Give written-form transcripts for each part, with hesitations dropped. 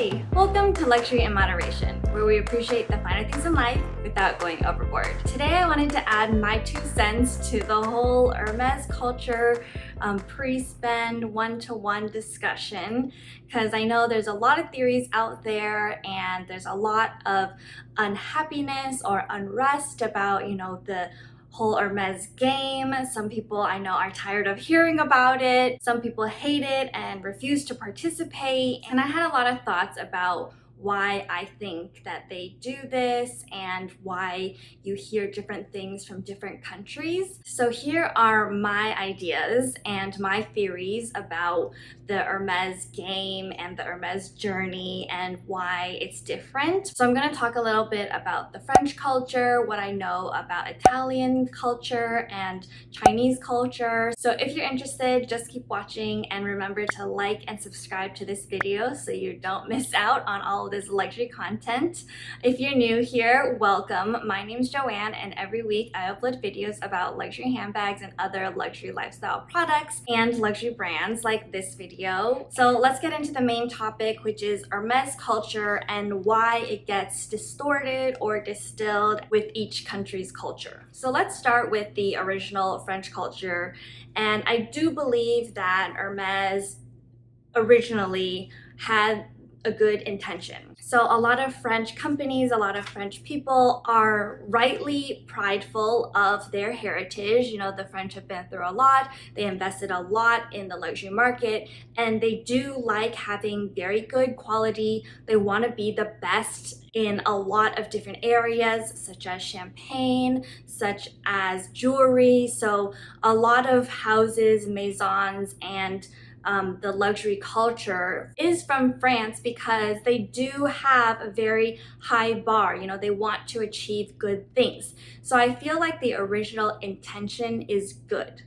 Hi! Welcome to Luxury in Moderation, where we appreciate the finer things in life without going overboard. Today I wanted to add my 2 cents to the whole Hermes culture pre-spend one-to-one discussion, because I know there's a lot of theories out there and there's a lot of unhappiness or unrest about, the whole Hermes game. Some people I know are tired of hearing about it. Some people hate it and refuse to participate. And I had a lot of thoughts about why I think that they do this and why you hear different things from different countries. So here are my ideas and my theories about the Hermes game and the Hermes journey and why it's different. So I'm going to talk a little bit about the French culture, what I know about Italian culture and Chinese culture. So if you're interested, just keep watching and remember to like and subscribe to this video so you don't miss out on all of this luxury content. If you're new here, welcome. My name's Joanne, and every week I upload videos about luxury handbags and other luxury lifestyle products and luxury brands like this video. So let's get into the main topic, which is Hermes culture and why it gets distorted or distilled with each country's culture. So let's start with the original French culture, and I do believe that Hermes originally had a good intention. So a lot of French companies, a lot of French people are rightly prideful of their heritage. The French have been through a lot. They invested a lot in the luxury market, and they do like having very good quality. They want to be the best in a lot of different areas, such as champagne, such as jewelry. So a lot of houses, maisons, and the luxury culture is from France because they do have a very high bar. They want to achieve good things. So I feel like the original intention is good.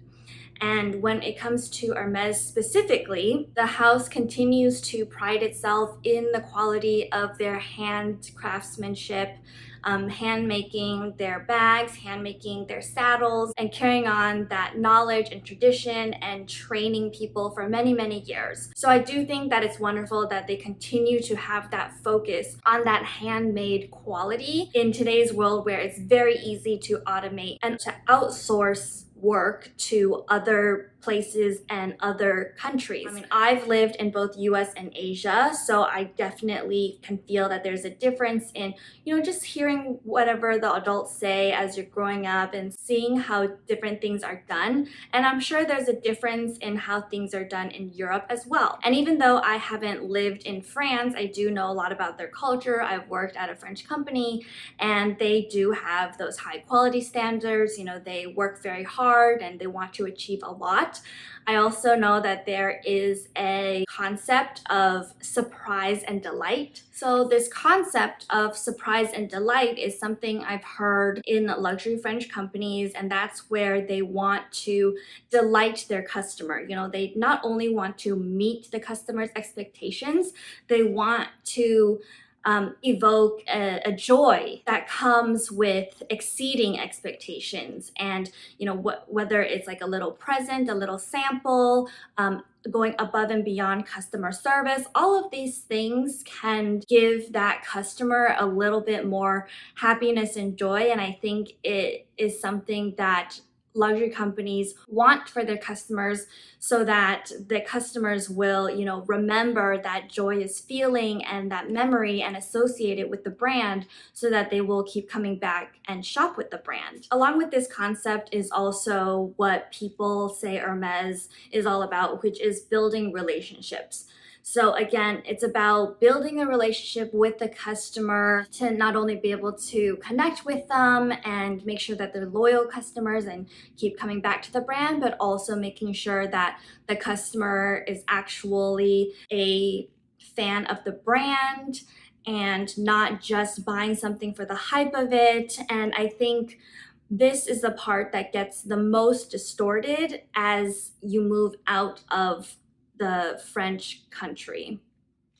And when it comes to Hermes specifically, the house continues to pride itself in the quality of their hand craftsmanship, hand making their bags, hand making their saddles, and carrying on that knowledge and tradition and training people for many, many years. So I do think that it's wonderful that they continue to have that focus on that handmade quality in today's world where it's very easy to automate and to outsource work to other places and other countries. I've lived in both US and Asia, so I definitely can feel that there's a difference in, just hearing whatever the adults say as you're growing up and seeing how different things are done. And I'm sure there's a difference in how things are done in Europe as well. And even though I haven't lived in France, I do know a lot about their culture. I've worked at a French company, and they do have those high quality standards. They work very hard and they want to achieve a lot. I also know that there is a concept of surprise and delight. So this concept of surprise and delight is something I've heard in luxury French companies, and that's where they want to delight their customer. They not only want to meet the customer's expectations, they want to evoke a joy that comes with exceeding expectations. And whether it's like a little present, a little sample, going above and beyond customer service, all of these things can give that customer a little bit more happiness and joy. And I think it is something that luxury companies want for their customers, so that the customers will, remember that joyous feeling and that memory and associate it with the brand, so that they will keep coming back and shop with the brand. Along with this concept is also what people say Hermes is all about, which is building relationships. So again, it's about building a relationship with the customer to not only be able to connect with them and make sure that they're loyal customers and keep coming back to the brand, but also making sure that the customer is actually a fan of the brand and not just buying something for the hype of it. And I think this is the part that gets the most distorted as you move out of the French country.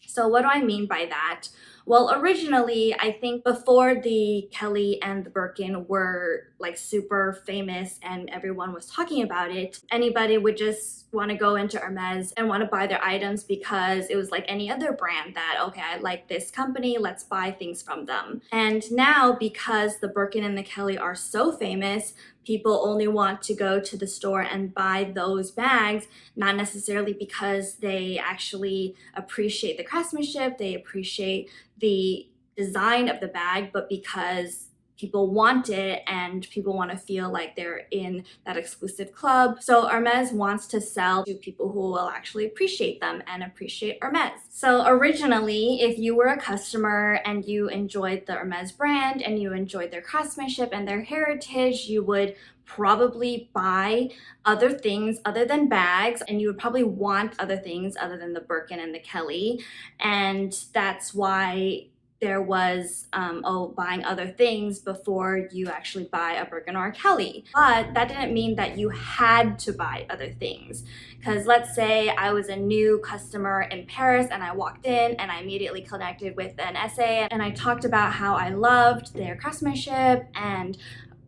So what do I mean by that? Well, originally, I think before the Kelly and the Birkin were like super famous and everyone was talking about it, anybody would just want to go into Hermes and want to buy their items because it was like any other brand that, okay, I like this company, let's buy things from them. And now, because the Birkin and the Kelly are so famous, people only want to go to the store and buy those bags, not necessarily because they actually appreciate the craftsmanship, they appreciate the design of the bag, but because people want it and people want to feel like they're in that exclusive club. So Hermes wants to sell to people who will actually appreciate them and appreciate Hermes. So originally, if you were a customer and you enjoyed the Hermes brand and you enjoyed their craftsmanship and their heritage, you would probably buy other things other than bags, and you would probably want other things other than the Birkin and the Kelly. And that's why there was buying other things before you actually buy a Birkin or a Kelly. But that didn't mean that you had to buy other things. Because let's say I was a new customer in Paris and I walked in and I immediately connected with an essay and I talked about how I loved their craftsmanship and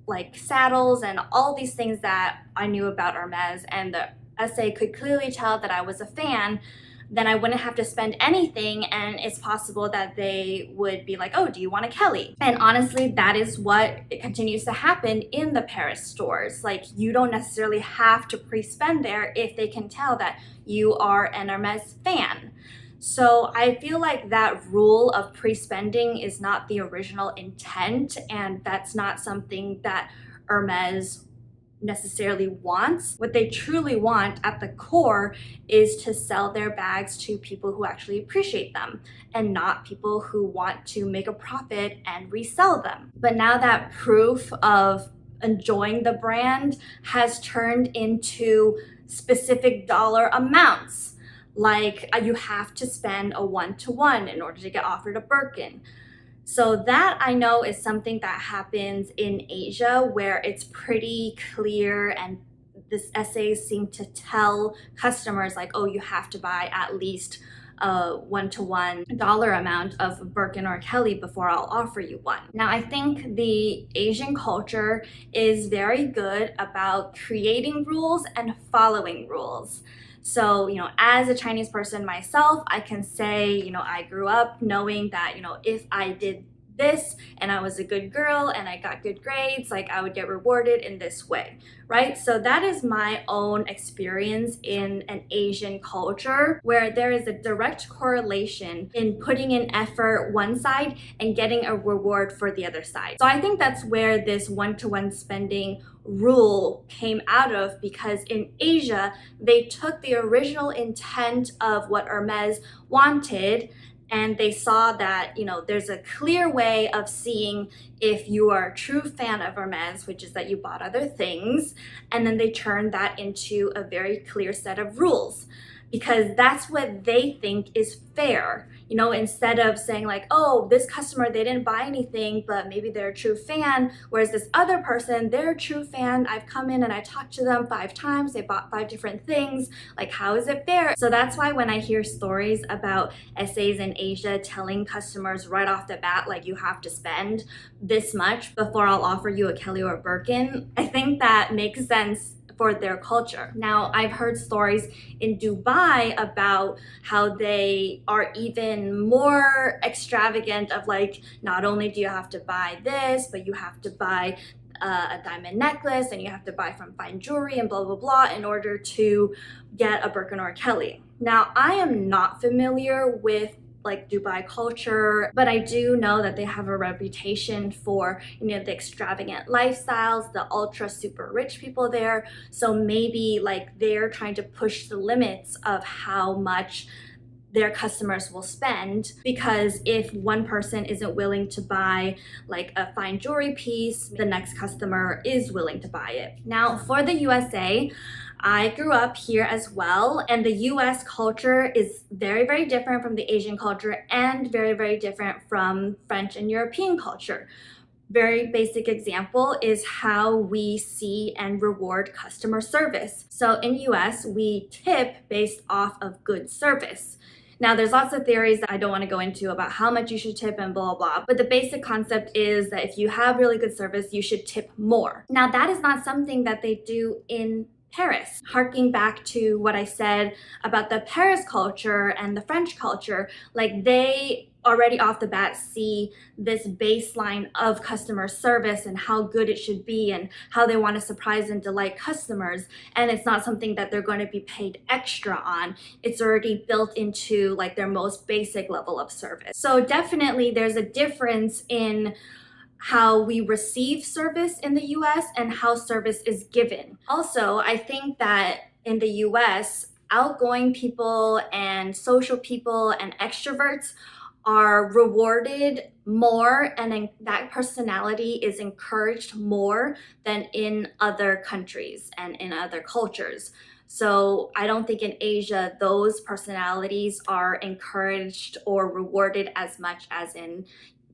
like saddles and all these things that I knew about Hermes, and the essay could clearly tell that I was a fan, then I wouldn't have to spend anything, and it's possible that they would be like, oh, do you want a Kelly? And honestly, that is what continues to happen in the Paris stores. Like, you don't necessarily have to pre-spend there if they can tell that you are an Hermes fan. So I feel like that rule of pre-spending is not the original intent, and that's not something that Hermes necessarily wants. What they truly want at the core is to sell their bags to people who actually appreciate them and not people who want to make a profit and resell them. But now that proof of enjoying the brand has turned into specific dollar amounts. Like you have to spend a 1-to-1 in order to get offered a Birkin. So that I know is something that happens in Asia, where it's pretty clear and this essays seem to tell customers like, oh, you have to buy at least a 1-to-1 dollar amount of Birkin or Kelly before I'll offer you one. Now, I think the Asian culture is very good about creating rules and following rules. So, as a Chinese person myself, I can say, I grew up knowing that, if I did this and I was a good girl and I got good grades, like I would get rewarded in this way, right? So that is my own experience in an Asian culture where there is a direct correlation in putting in effort one side and getting a reward for the other side. So I think that's where this 1-to-1 spending rule came out of, because in Asia, they took the original intent of what Hermes wanted and they saw that, there's a clear way of seeing if you are a true fan of Hermes, which is that you bought other things, and then they turned that into a very clear set of rules, because that's what they think is fair. Instead of saying like, oh, this customer, they didn't buy anything, but maybe they're a true fan, whereas this other person, they're a true fan. I've come in and I talked to them 5 times, they bought 5 different things. Like, how is it fair? So that's why when I hear stories about essays in Asia telling customers right off the bat, like, you have to spend this much before I'll offer you a Kelly or a Birkin, I think that makes sense for their culture. Now, I've heard stories in Dubai about how they are even more extravagant of like, not only do you have to buy this, but you have to buy a diamond necklace and you have to buy from fine jewelry and blah, blah, blah in order to get a Birkin or a Kelly. Now, I am not familiar with like Dubai culture, but I do know that they have a reputation for, the extravagant lifestyles, the ultra super rich people there. So maybe like they're trying to push the limits of how much their customers will spend, because if one person isn't willing to buy like a fine jewelry piece, the next customer is willing to buy it. Now, for the USA, I grew up here as well, and the US culture is very, very different from the Asian culture and very, very different from French and European culture. Very basic example is how we see and reward customer service. So in US, we tip based off of good service. Now, there's lots of theories that I don't want to go into about how much you should tip and blah, blah, but the basic concept is that if you have really good service, you should tip more. Now, that is not something that they do in Paris. Harking back to what I said about the Paris culture and the French culture, like they already off the bat see this baseline of customer service and how good it should be and how they want to surprise and delight customers, and it's not something that they're going to be paid extra on. It's already built into like their most basic level of service. So definitely there's a difference in how we receive service in the US and how service is given. Also, I think that in the US, outgoing people and social people and extroverts are rewarded more, and that personality is encouraged more than in other countries and in other cultures. So I don't think in Asia those personalities are encouraged or rewarded as much as in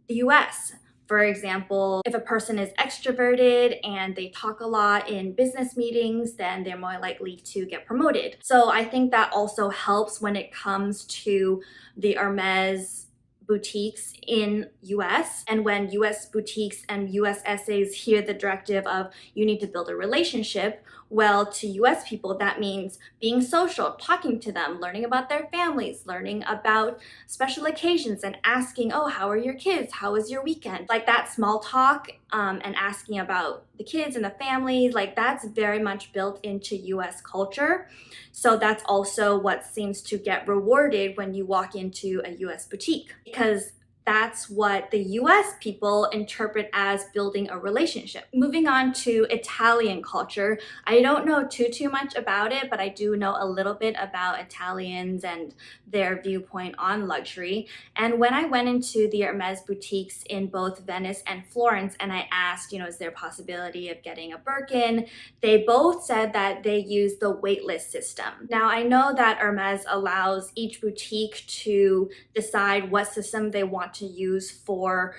the US. For example, if a person is extroverted and they talk a lot in business meetings, then they're more likely to get promoted. So I think that also helps when it comes to the Hermes boutiques in US, and when US boutiques and US SAs hear the directive of you need to build a relationship, well, to US people that means being social, talking to them, learning about their families, learning about special occasions, and asking, oh, how are your kids, how was your weekend, like that small talk, and asking about the kids and the families, like that's very much built into US culture. So that's also what seems to get rewarded when you walk into a US boutique, because that's what the US people interpret as building a relationship. Moving on to Italian culture, I don't know too much about it, but I do know a little bit about Italians and their viewpoint on luxury. And when I went into the Hermes boutiques in both Venice and Florence, and I asked, is there a possibility of getting a Birkin? They both said that they use the waitlist system. Now, I know that Hermes allows each boutique to decide what system they want to use for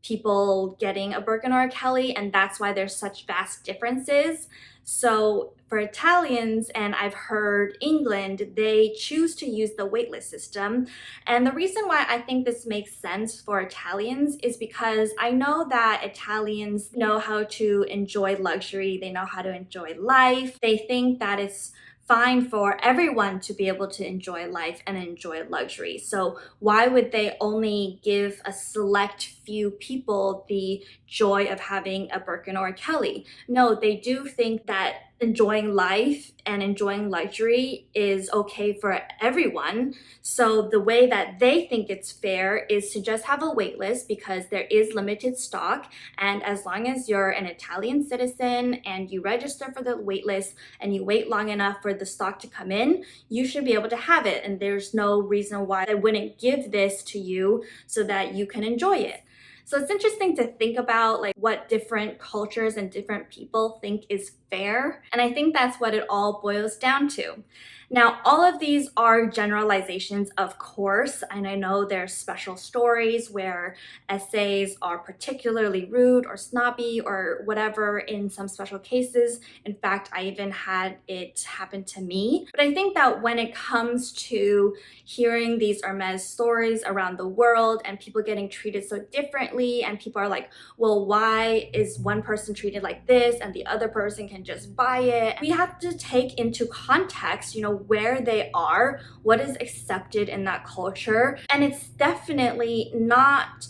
people getting a Birkin or a Kelly, and that's why there's such vast differences. So for Italians, and I've heard England, they choose to use the waitlist system. And the reason why I think this makes sense for Italians is because I know that Italians know how to enjoy luxury, they know how to enjoy life. They think that it's fine for everyone to be able to enjoy life and enjoy luxury. So why would they only give a select few people the joy of having a Birkin or a Kelly? No, they do think that enjoying life and enjoying luxury is okay for everyone. So the way that they think it's fair is to just have a wait list, because there is limited stock, and as long as you're an Italian citizen and you register for the wait list and you wait long enough for the stock to come in, you should be able to have it, and there's no reason why they wouldn't give this to you so that you can enjoy it. So it's interesting to think about like what different cultures and different people think is fair. And I think that's what it all boils down to. Now, all of these are generalizations, of course, and I know there's special stories where SAs are particularly rude or snobby or whatever in some special cases. In fact, I even had it happen to me. But I think that when it comes to hearing these Hermes stories around the world and people getting treated so differently, and people are like, well, why is one person treated like this and the other person can just buy it? We have to take into context, where they are, what is accepted in that culture. And it's definitely not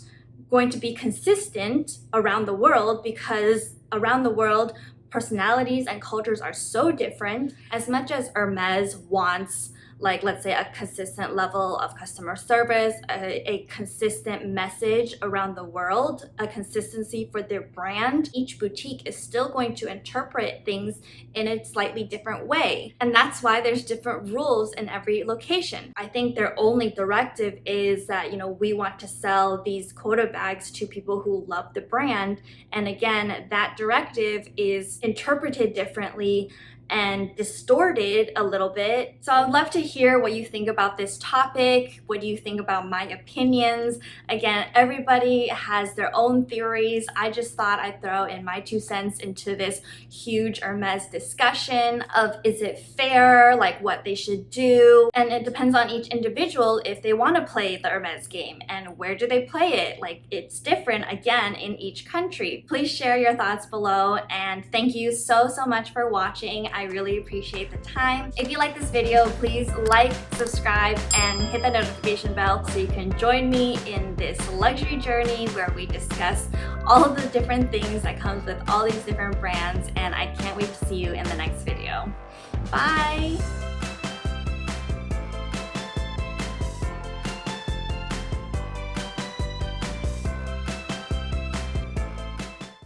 going to be consistent around the world, because around the world, personalities and cultures are so different. As much as Hermes wants, like, let's say, a consistent level of customer service, a consistent message around the world, a consistency for their brand, each boutique is still going to interpret things in a slightly different way. And that's why there's different rules in every location. I think their only directive is that, we want to sell these quota bags to people who love the brand. And again, that directive is interpreted differently and distorted a little bit. So I'd love to hear what you think about this topic. What do you think about my opinions? Again, everybody has their own theories. I just thought I'd throw in my 2 cents into this huge Hermes discussion of, is it fair, like what they should do? And it depends on each individual if they want to play the Hermes game and where do they play it. Like, it's different again in each country. Please share your thoughts below, and thank you so much for watching. I really appreciate the time. If you like this video, please like, subscribe, and hit the notification bell so you can join me in this luxury journey where we discuss all of the different things that comes with all these different brands, and I can't wait to see you in the next video. Bye!